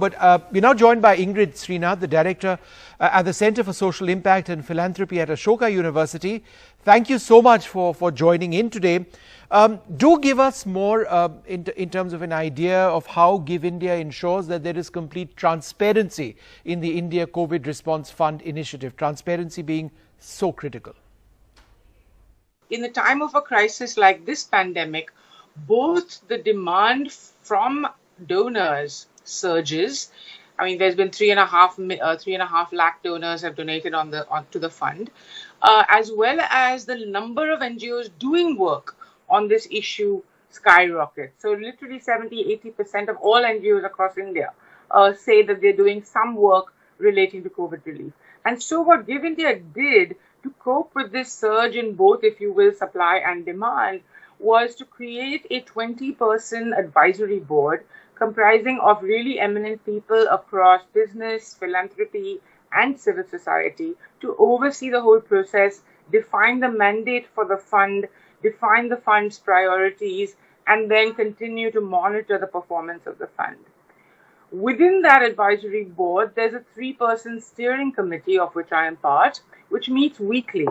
but we're now joined by Ingrid Srinath, the Director at the Centre for Social Impact and Philanthropy at Ashoka University. Thank you so much for joining in today. Do give us more in terms of an idea of how Give India ensures that there is complete transparency in the India COVID Response Fund initiative, transparency being so critical. In the time of a crisis like this pandemic, both the demand from donors surges. I mean, there's been 3.5 lakh donors have donated to the fund, as well as the number of NGOs doing work on this issue skyrockets. So literally 70-80% of all NGOs across India say that they're doing some work relating to COVID relief. And so what Give India did to cope with this surge in both, if you will, supply and demand, was to create a 20-person advisory board comprising of really eminent people across business, philanthropy, and civil society to oversee the whole process, define the mandate for the fund, define the fund's priorities, and then continue to monitor the performance of the fund. Within that advisory board, there's a 3-person steering committee, of which I am part, which meets weekly.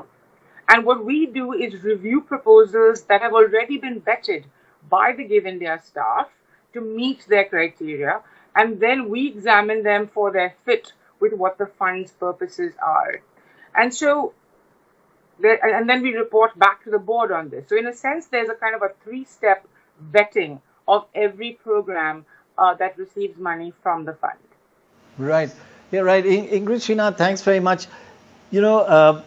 And what we do is review proposals that have already been vetted by the Give India staff to meet their criteria, and then we examine them for their fit with what the fund's purposes are. And so, and then we report back to the board on this. So in a sense, there's a kind of a 3-step vetting of every program that receives money from the fund. Right. Yeah, right. Ingrid Srinath, thanks very much. You know,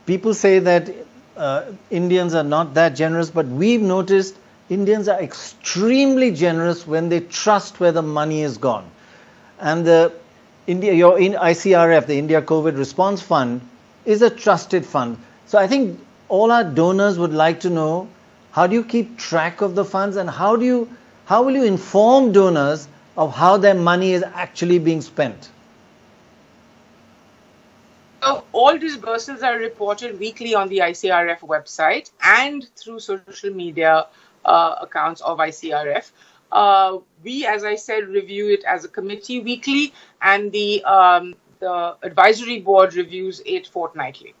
people say that Indians are not that generous, but we've noticed Indians are extremely generous when they trust where the money is gone. And your ICRF, the India COVID Response Fund, is a trusted fund. So I think all our donors would like to know, how do you keep track of the funds, and how will you inform donors of how their money is actually being spent? So all disbursements are reported weekly on the ICRF website and through social media accounts of ICRF. We, as I said, review it as a committee weekly, and the advisory board reviews it fortnightly.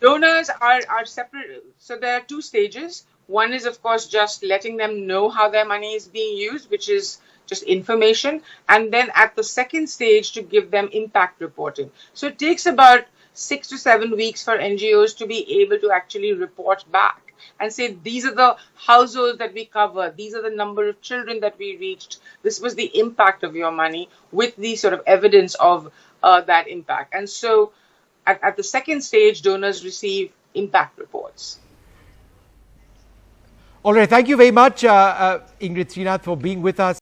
Donors are separate. So there are 2 stages. One is, of course, just letting them know how their money is being used, which is just information. And then at the second stage, to give them impact reporting. So it takes about 6 to 7 weeks for NGOs to be able to actually report back and say, these are the households that we covered, these are the number of children that we reached, this was the impact of your money, with the sort of evidence of that impact. And so at the second stage, donors receive impact reports. All right, thank you very much, Ingrid Srinath, for being with us.